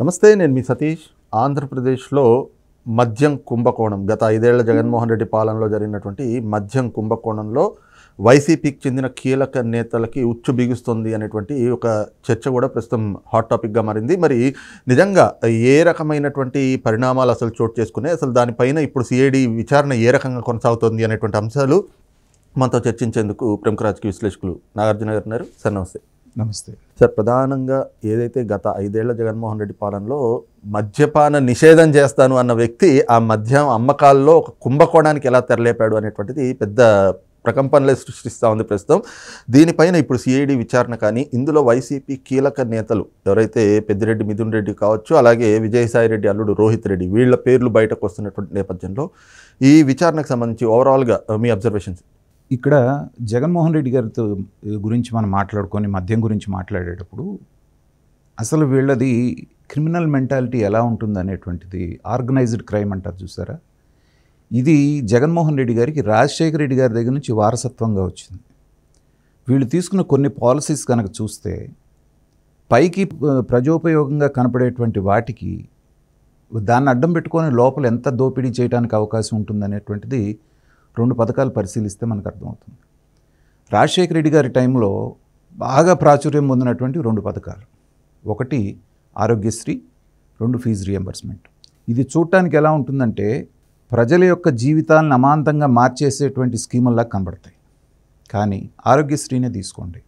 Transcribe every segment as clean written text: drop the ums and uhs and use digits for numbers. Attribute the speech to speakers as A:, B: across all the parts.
A: నమస్తే, నేను మీ సతీష్. ఆంధ్రప్రదేశ్లో మద్యం కుంభకోణం గత 5 ఏళ్ల జగన్మోహన్ రెడ్డి పాలనలో జరిగినటువంటి మద్యం కుంభకోణంలో వైసీపీకి చెందిన కీలక నేతలకి ఉచ్చు బిగుస్తుంది అనేటువంటి ఒక చర్చ కూడా ప్రస్తుతం హాట్ టాపిక్గా మారింది. మరి నిజంగా ఏ రకమైనటువంటి పరిణామాలు అసలు చోటు చేసుకున్నాయి, అసలు దానిపైన ఇప్పుడు సిఐడి విచారణ ఏ రకంగా కొనసాగుతుంది అనేటువంటి అంశాలు మనతో చర్చించేందుకు ప్రముఖ రాజకీయ విశ్లేషకులు నాగార్జున గారు ఉన్నారు. సార్ నమస్తే.
B: నమస్తే
A: సార్, ప్రధానంగా ఏదైతే గత 5 ఏళ్ల జగన్మోహన్ రెడ్డి పాలనలో మద్యపాన నిషేధం చేస్తాను అన్న వ్యక్తి ఆ మద్యం అమ్మకాల్లో ఒక కుంభకోణానికి ఎలా తెరలేపాడు అనేటువంటిది పెద్ద ప్రకంపనలే సృష్టిస్తూ ఉంది ప్రస్తుతం. దీనిపైన ఇప్పుడు సిఐడి విచారణ కానీ, ఇందులో వైసీపీ కీలక నేతలు ఎవరైతే పెద్దిరెడ్డి మిథున్ రెడ్డి కావచ్చు, అలాగే విజయసాయి రెడ్డి అల్లుడు రోహిత్ రెడ్డి, వీళ్ళ పేర్లు బయటకు వస్తున్నటువంటి నేపథ్యంలో ఈ విచారణకు సంబంధించి ఓవరాల్గా మీ అబ్జర్వేషన్స్.
B: ఇక్కడ జగన్మోహన్ రెడ్డి గారితో గురించి మనం మాట్లాడుకొని మద్యం గురించి మాట్లాడేటప్పుడు అసలు వీళ్ళది క్రిమినల్ మెంటాలిటీ ఎలా ఉంటుంది అనేటువంటిది, ఆర్గనైజ్డ్ క్రైమ్ అంటారు చూసారా, ఇది జగన్మోహన్ రెడ్డి గారికి రాజశేఖర రెడ్డి గారి దగ్గర నుంచి వారసత్వంగా వచ్చింది. వీళ్ళు తీసుకున్న కొన్ని పాలసీస్ కనుక చూస్తే పైకి ప్రజోపయోగంగా కనపడేటువంటి వాటికి దాన్ని అడ్డం పెట్టుకొని లోపల ఎంత దోపిడీ చేయడానికి అవకాశం ఉంటుందనేటువంటిది 2 పథకాలు పరిశీలిస్తే మనకు అర్థమవుతుంది. రాజశేఖర రెడ్డి గారి టైంలో బాగా ప్రాచుర్యం పొందినటువంటి 2 పథకాలు, ఒకటి ఆరోగ్యశ్రీ, 2 ఫీజు రియంబర్స్మెంట్. ఇది చూడటానికి ఎలా ఉంటుందంటే ప్రజల యొక్క జీవితాలను అమాంతంగా మార్చేసేటువంటి స్కీముల్లా కనబడతాయి. కానీ ఆరోగ్యశ్రీనే తీసుకోండి,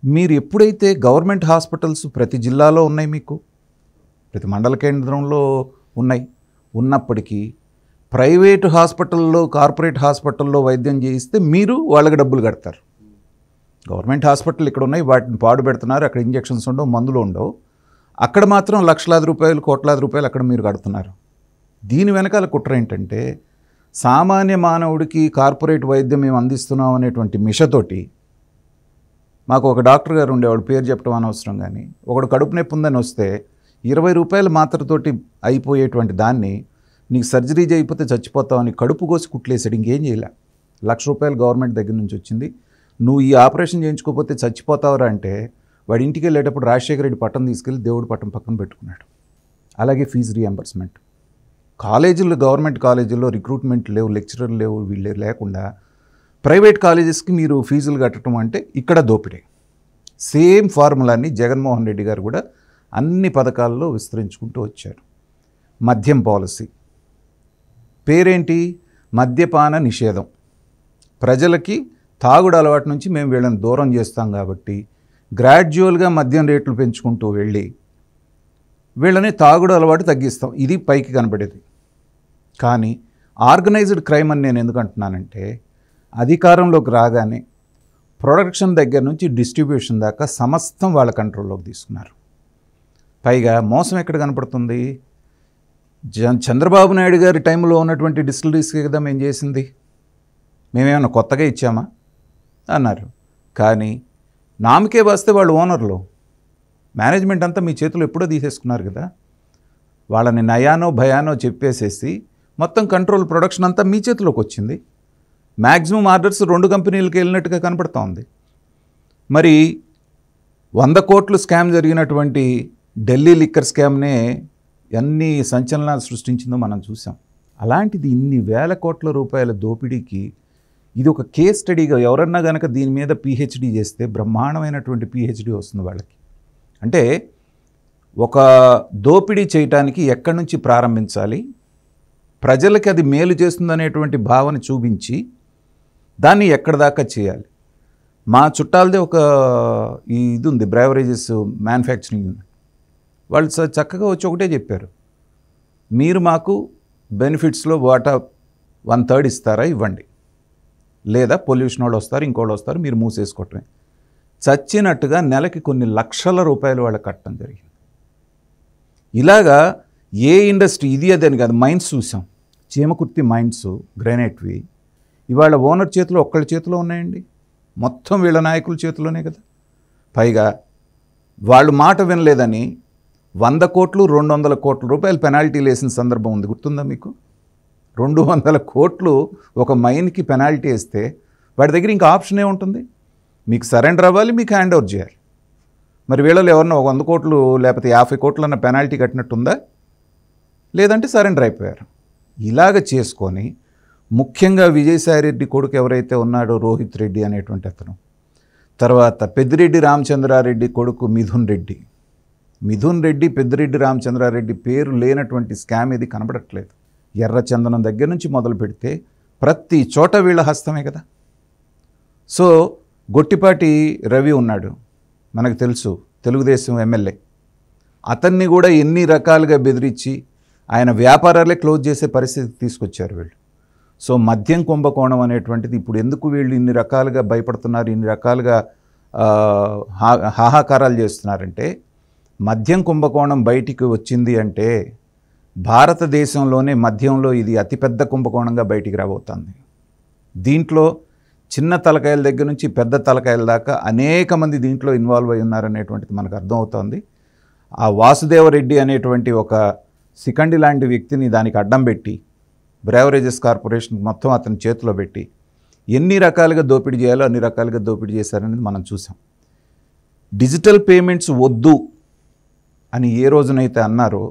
B: మీరు ఎప్పుడైతే గవర్నమెంట్ హాస్పిటల్స్ ప్రతి జిల్లాలో ఉన్నాయి, మీకు ప్రతి మండల కేంద్రంలో ఉన్నాయి, ఉన్నప్పటికీ ప్రైవేటు హాస్పిటల్లో, కార్పొరేట్ హాస్పిటల్లో వైద్యం చేయిస్తే మీరు వాళ్ళకి డబ్బులు కడతారు. గవర్నమెంట్ హాస్పిటల్ ఇక్కడ ఉన్నాయి, వాటిని పాడు పెడుతున్నారు, అక్కడ ఇంజెక్షన్స్ ఉండవు, మందులు ఉండవు, అక్కడ మాత్రం లక్షలాది రూపాయలు, కోట్లాది రూపాయలు అక్కడ మీరు కడుతున్నారు. దీని వెనకాల కుట్ర ఏంటంటే సామాన్య మానవుడికి కార్పొరేట్ వైద్యం మేము అందిస్తున్నాం అనేటువంటి మిషతోటి, మాకు ఒక డాక్టర్ గారు ఉండేవాడు, పేరు చెప్పడం అనవసరం, కానీ ఒకడు కడుపు నొప్పి ఉందని వస్తే 20 రూపాయల మాత్రతోటి అయిపోయేటువంటి దాన్ని నీకు సర్జరీ చేయకపోతే చచ్చిపోతావని కడుపు కోసి కుట్లేసాడు, ఇంకేం చేయలే. 1,00,000 రూపాయలు గవర్నమెంట్ దగ్గర నుంచి వచ్చింది, నువ్వు ఈ ఆపరేషన్ చేయించుకోకపోతే చచ్చిపోతావరా అంటే వాడి ఇంటికి వెళ్ళేటప్పుడు రాజశేఖర రెడ్డి పట్టం తీసుకెళ్ళి దేవుడి పట్టం పక్కన పెట్టుకున్నాడు. అలాగే ఫీజు రియంబర్స్మెంట్, కాలేజీల్లో, గవర్నమెంట్ కాలేజీల్లో రిక్రూట్మెంట్ లేవు, లెక్చరర్ లేవు, వీళ్ళు లేకుండా ప్రైవేట్ కాలేజెస్కి మీరు ఫీజులు కట్టడం అంటే ఇక్కడ దోపిడే. సేమ్ ఫార్ములాని జగన్మోహన్ రెడ్డి గారు కూడా అన్ని పథకాల్లో విస్తరించుకుంటూ వచ్చారు. మద్యం పాలసీ పేరేంటి? మద్యపాన నిషేధం. ప్రజలకి తాగుడు అలవాటు నుంచి మేము వీళ్ళని దూరం చేస్తాం కాబట్టి గ్రాడ్యువల్గా మద్యం రేట్లు పెంచుకుంటూ వెళ్ళి వీళ్ళని తాగుడు అలవాటు తగ్గిస్తాం, ఇది పైకి కనబడేది. కానీ ఆర్గనైజ్డ్ క్రైమ్ అని నేను ఎందుకు అంటున్నానంటే అధికారంలోకి రాగానే ప్రొడక్షన్ దగ్గర నుంచి డిస్ట్రిబ్యూషన్ దాకా సమస్తం వాళ్ళ కంట్రోల్లోకి తీసుకున్నారు. పైగా మోసం ఎక్కడ కనపడుతుంది? చంద్రబాబు నాయుడు గారి టైంలో ఉన్నటువంటి డిస్టిలరీస్కి కదా మేము చేసింది, మేమేమన్నా కొత్తగా ఇచ్చామా అన్నారు. కానీ నామకే వస్తే వాళ్ళు ఓనర్లు, మేనేజ్మెంట్ అంతా మీ చేతులు ఎప్పుడో తీసేసుకున్నారు కదా. వాళ్ళని నయానో భయానో చెప్పేసేసి మొత్తం కంట్రోల్, ప్రొడక్షన్ అంతా మీ చేతిలోకి వచ్చింది. మ్యాక్సిమం ఆర్డర్స్ 2 కంపెనీలకు వెళ్ళినట్టుగా కనపడుతూ ఉంది. మరి 100 కోట్లు స్కామ్ జరిగినటువంటి ఢిల్లీ లిక్కర్ స్కామ్నే ఎన్ని సంచలనాలు సృష్టించిందో మనం చూసాం. అలాంటిది ఇన్ని వేల కోట్ల రూపాయల దోపిడీకి ఇది ఒక కేస్ స్టడీగా ఎవరన్నా కనుక దీని మీద పిహెచ్డి చేస్తే బ్రహ్మాండమైనటువంటి పిహెచ్డి వస్తుంది వాళ్ళకి. అంటే ఒక దోపిడీ చేయటానికి ఎక్కడి నుంచి ప్రారంభించాలి, ప్రజలకి అది మేలు చేస్తుందనేటువంటి భావన చూపించి దాన్ని ఎక్కడి దాకా చేయాలి. మా చుట్టాలదే ఒక ఇది ఉంది, బ్రేవరేజెస్ మ్యానుఫ్యాక్చరింగ్ యూనిట్. వాళ్ళు చక్కగా వచ్చి ఒకటే చెప్పారు, మీరు మాకు బెనిఫిట్స్లో వాటా 1/3 ఇస్తారా, ఇవ్వండి, లేదా పొల్యూషన్ వాళ్ళు వస్తారు, ఇంకోళ్ళు వస్తారు, మీరు మూసేసుకోవటమే. చచ్చినట్టుగా నెలకి కొన్ని లక్షల రూపాయలు వాళ్ళకి కట్టడం జరిగింది. ఇలాగా ఏ ఇండస్ట్రీ, ఇది అదని కాదు, మైన్స్ చూసాం, చీమకుర్తి మైన్స్, గ్రానైట్వి, ఇవాళ ఓనర్ చేతిలో, ఒక్కళ్ళ చేతిలో ఉన్నాయండి, మొత్తం వీళ్ళ నాయకుల చేతిలోనే కదా. పైగా వాళ్ళు మాట వినలేదని 100 కోట్లు 200 కోట్ల రూపాయలు పెనాల్టీలు వేసిన సందర్భం ఉంది, గుర్తుందా మీకు? 200 కోట్లు ఒక మైన్కి పెనాల్టీ వేస్తే వాడి దగ్గర ఇంకా ఆప్షన్ ఏముంటుంది? మీకు సరెండర్ అవ్వాలి, మీకు హ్యాండ్ ఓవర్ చేయాలి. మరి వీళ్ళలో ఎవరన్నా 100 కోట్లు లేకపోతే 50 కోట్లు అన్న పెనాల్టీ కట్టినట్టుందా? లేదంటే సరెండర్ అయిపోయారు. ఇలాగ చేసుకొని ముఖ్యంగా విజయసాయిరెడ్డి కొడుకు ఎవరైతే ఉన్నాడో రోహిత్ రెడ్డి అనేటువంటి అతను, తర్వాత పెద్దిరెడ్డి రామచంద్రారెడ్డి కొడుకు మిథున్ రెడ్డి పెద్దిరెడ్డి రామచంద్రారెడ్డి పేరు లేనటువంటి స్కామ్ ఇది కనబడట్లేదు. ఎర్రచందనం దగ్గర నుంచి మొదలు పెడితే ప్రతి చోట వీళ్ళ హస్తమే కదా. సో గొట్టిపాటి రవి ఉన్నాడు, మనకు తెలుసు, తెలుగుదేశం ఎమ్మెల్యే. అతన్ని కూడా ఎన్ని రకాలుగా బెదిరించి ఆయన వ్యాపారాలే క్లోజ్ చేసే పరిస్థితి తీసుకొచ్చారు వీళ్ళు. సో మద్యం కుంభకోణం అనేటువంటిది ఇప్పుడు ఎందుకు వీళ్ళు ఇన్ని రకాలుగా భయపడుతున్నారు, ఇన్ని రకాలుగా హాహాకారాలు చేస్తున్నారంటే, మద్యం కుంభకోణం బయటికి వచ్చింది అంటే భారతదేశంలోనే మద్యంలో ఇది అతిపెద్ద కుంభకోణంగా బయటికి రాబోతుంది. దీంట్లో చిన్న తలకాయల దగ్గర నుంచి పెద్ద తలకాయల దాకా అనేక మంది దీంట్లో ఇన్వాల్వ్ అయి ఉన్నారనేటువంటిది మనకు అర్థమవుతోంది. ఆ వాసుదేవరెడ్డి అనేటువంటి ఒక సికండి లాంటి వ్యక్తిని దానికి అడ్డం పెట్టి బ్రేవరేజెస్ కార్పొరేషన్ మొత్తం అతని చేతిలో పెట్టి ఎన్ని రకాలుగా దోపిడీ చేయాలో అన్ని రకాలుగా దోపిడీ చేశారనేది మనం చూసాం. డిజిటల్ పేమెంట్స్ వద్దు అని ఏ రోజునైతే అన్నారో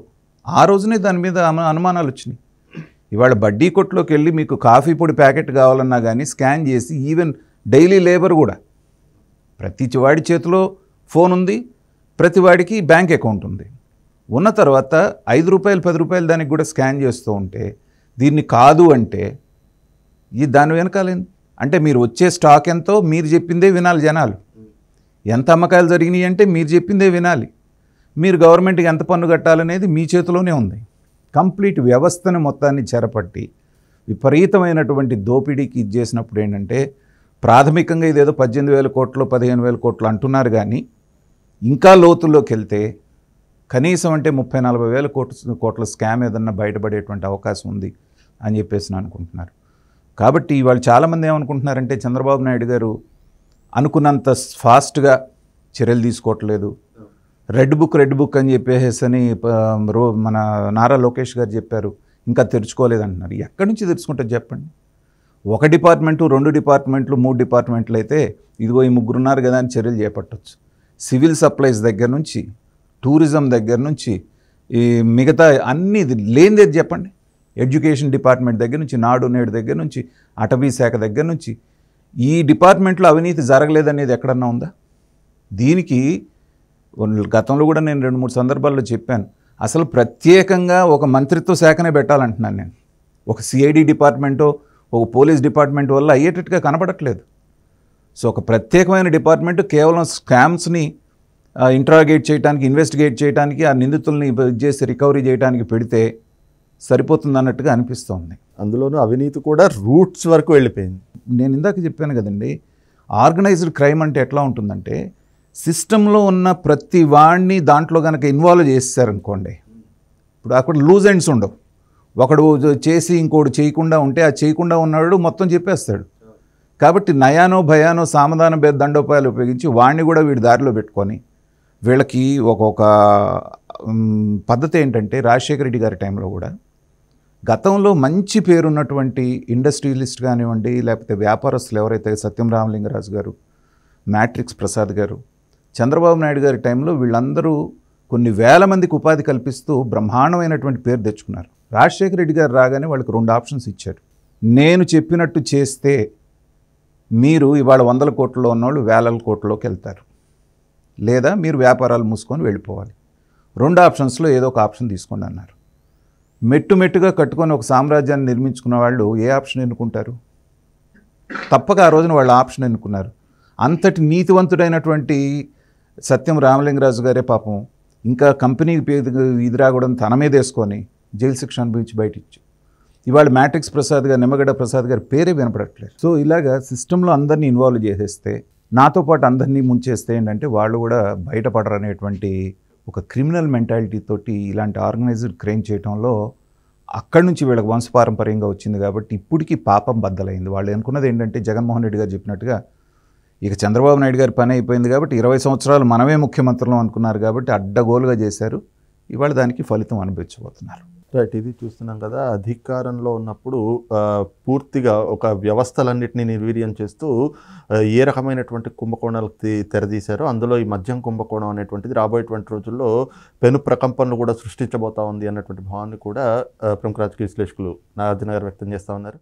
B: ఆ రోజునే దాని మీద అనుమానాలు వచ్చినాయి. ఇవాళ బడ్డీ కొట్టులోకి వెళ్ళి మీకు కాఫీ పొడి ప్యాకెట్ కావాలన్నా కానీ స్కాన్ చేసి, ఈవెన్ డైలీ లేబర్ కూడా, ప్రతి వాడి చేతిలో ఫోన్ ఉంది, ప్రతి వాడికి బ్యాంక్ అకౌంట్ ఉంది. ఉన్న తర్వాత 5 రూపాయలు 10 రూపాయలు దానికి కూడా స్కాన్ చేస్తూ ఉంటే దీన్ని కాదు అంటే దాని వెనకాలేంది అంటే మీరు వచ్చే స్టాక్ ఎంతో మీరు చెప్పిందే వినాలి జనాలు. ఎంత అమ్మకాలు జరిగినాయి అంటే మీరు చెప్పిందే వినాలి. మీరు గవర్నమెంట్కి ఎంత పన్ను కట్టాలనేది మీ చేతిలోనే ఉంది. కంప్లీట్ వ్యవస్థను మొత్తాన్ని చెరపట్టి విపరీతమైనటువంటి దోపిడీకి ఇది చేసినప్పుడు ఏంటంటే, ప్రాథమికంగా ఇదేదో 18,000 కోట్లు 15,000 కోట్లు అంటున్నారు, కానీ ఇంకా లోతుల్లోకి వెళ్తే కనీసం అంటే 30-40 కోట్ల స్కామ్ ఏదన్నా బయటపడేటువంటి అవకాశం ఉంది అని చెప్పేసి అనుకుంటున్నారు. కాబట్టి వాళ్ళు చాలామంది ఏమనుకుంటున్నారంటే, చంద్రబాబు నాయుడు గారు అనుకున్నంత ఫాస్ట్గా చర్యలు తీసుకోవట్లేదు, రెడ్ బుక్ అని చెప్పేసి మన నారా లోకేష్ గారు చెప్పారు, ఇంకా తెరుచుకోలేదంటున్నారు. ఎక్కడి నుంచి తెరుచుకుంటారు చెప్పండి? 1 డిపార్ట్మెంటు 2 డిపార్ట్మెంట్లు 3 డిపార్ట్మెంట్లు అయితే ఇదిగో ఈ 3 ఉన్నారు కదా అని చర్యలు చేపట్టవచ్చు. సివిల్ సప్లైస్ దగ్గర నుంచి, టూరిజం దగ్గర నుంచి, ఈ మిగతా అన్నీ లేనిదేది చెప్పండి. ఎడ్యుకేషన్ డిపార్ట్మెంట్ దగ్గర నుంచి, నాడు నేడు దగ్గర నుంచి, అటవీ శాఖ దగ్గర నుంచి, ఈ డిపార్ట్మెంట్లో అవినీతి జరగలేదనేది ఎక్కడన్నా ఉందా? దీనికి గతంలో కూడా నేను 2-3 సందర్భాల్లో చెప్పాను, అసలు ప్రత్యేకంగా ఒక మంత్రిత్వ శాఖనే పెట్టాలంటున్నాను నేను. ఒక సిఐడి డిపార్ట్మెంటో ఒక పోలీస్ డిపార్ట్మెంట్ వల్ల అయ్యేటట్టుగా కనబడట్లేదు. సో ఒక ప్రత్యేకమైన డిపార్ట్మెంట్ కేవలం స్కామ్స్ని ఇంట్రాగేట్ చేయడానికి, ఇన్వెస్టిగేట్ చేయడానికి, ఆ నిందితుల్ని చేసి రికవరీ చేయడానికి పెడితే సరిపోతుంది అన్నట్టుగా అనిపిస్తోంది.
A: అందులోనూ అవినీతి కూడా రూట్స్ వరకు వెళ్ళిపోయింది.
B: నేను ఇందాక చెప్పాను కదండి, ఆర్గనైజ్డ్ క్రైమ్ అంటే ఎట్లా ఉంటుందంటే, సిస్టంలో ఉన్న ప్రతి వాడిని దాంట్లో కనుక ఇన్వాల్వ్ చేస్తారనుకోండి, ఇప్పుడు అక్కడ లూజ్ ఎండ్స్ ఉండవు. ఒకడు చేసి ఇంకోటి చేయకుండా ఉంటే ఆ చేయకుండా ఉన్నాడు మొత్తం చెప్పేస్తాడు. కాబట్టి నయానో భయానో సామధాన భేద దండోపాయాలు ఉపయోగించి వాడిని కూడా వీడి దారిలో పెట్టుకొని వీళ్ళకి ఒక పద్ధతి ఏంటంటే, రాజశేఖర రెడ్డి గారి టైంలో కూడా గతంలో మంచి పేరున్నటువంటి ఇండస్ట్రియలిస్ట్ కానివ్వండి, లేకపోతే వ్యాపారస్తులు ఎవరైతే సత్యం రామలింగరాజు గారు, మ్యాట్రిక్స్ ప్రసాద్ గారు, చంద్రబాబు నాయుడు గారి టైంలో వీళ్ళందరూ కొన్ని వేల మందికి ఉపాధి కల్పిస్తూ బ్రహ్మాండమైనటువంటి పేరు తెచ్చుకున్నారు. రాజశేఖర రెడ్డి గారు రాగానే వాళ్ళకి 2 ఆప్షన్స్ ఇచ్చారు. నేను చెప్పినట్టు చేస్తే మీరు ఇవాళ 100 కోట్లలో ఉన్నవాళ్ళు 1000 కోట్లలోకి వెళ్తారు, లేదా మీరు వ్యాపారాలు మూసుకొని వెళ్ళిపోవాలి. 2 ఆప్షన్స్లో ఏదో ఒక ఆప్షన్ తీసుకోండి అన్నారు. మెట్టుగా కట్టుకొని ఒక సామ్రాజ్యాన్ని నిర్మించుకున్న వాళ్ళు ఏ ఆప్షన్ ఎన్నుకుంటారు? తప్పక ఆ రోజున వాళ్ళ ఆప్షన్ ఎన్నుకున్నారు. అంతటి నీతివంతుడైనటువంటి సత్యం రామలింగరాజు గారే పాపం ఇంకా కంపెనీకి ఇది రాకూడదు తన మీద వేసుకొని జైలు శిక్ష అనుభవించి బయటిచ్చు. ఇవాళ మ్యాట్రిక్స్ ప్రసాద్ గారు, నిమ్మగడ్డ ప్రసాద్ గారి పేరే వినపడట్లేదు. సో ఇలాగా సిస్టంలో అందరినీ ఇన్వాల్వ్ చేసేస్తే, నాతో పాటు అందరినీ ముంచేస్తే ఏంటంటే వాళ్ళు కూడా బయటపడరు అనేటువంటి ఒక క్రిమినల్ మెంటాలిటీ తోటి ఇలాంటి ఆర్గనైజ్డ్ క్రైమ్ చేయడంలో అక్కడి నుంచి వీళ్ళకి వంశపారంపర్యంగా వచ్చింది. కాబట్టి ఇప్పటికీ పాపం బద్దలైంది. వాళ్ళు అనుకున్నది ఏంటంటే, జగన్మోహన్ రెడ్డి గారు చెప్పినట్టుగా ఇక చంద్రబాబు నాయుడు గారి పని అయిపోయింది కాబట్టి 20 సంవత్సరాలు మనమే ముఖ్యమంత్రులు అనుకున్నారు కాబట్టి అడ్డగోలుగా చేశారు. ఇవాళ దానికి ఫలితం అనుభవించబోతున్నారు.
A: రైట్. ఇది చూస్తున్నాం కదా, అధికారంలో ఉన్నప్పుడు పూర్తిగా ఒక వ్యవస్థలన్నింటినీ నిర్వీర్యం చేస్తూ ఏ రకమైనటువంటి కుంభకోణాలకు తెరదీశారో అందులో ఈ మద్యం కుంభకోణం అనేటువంటిది రాబోయేటువంటి రోజుల్లో పెను ప్రకంపనలు కూడా సృష్టించబోతా ఉంది అన్నటువంటి భావాన్ని కూడా ప్రముఖ రాజకీయ విశ్లేషకులు నాగార్జున గారు వ్యక్తం చేస్తూ ఉన్నారు.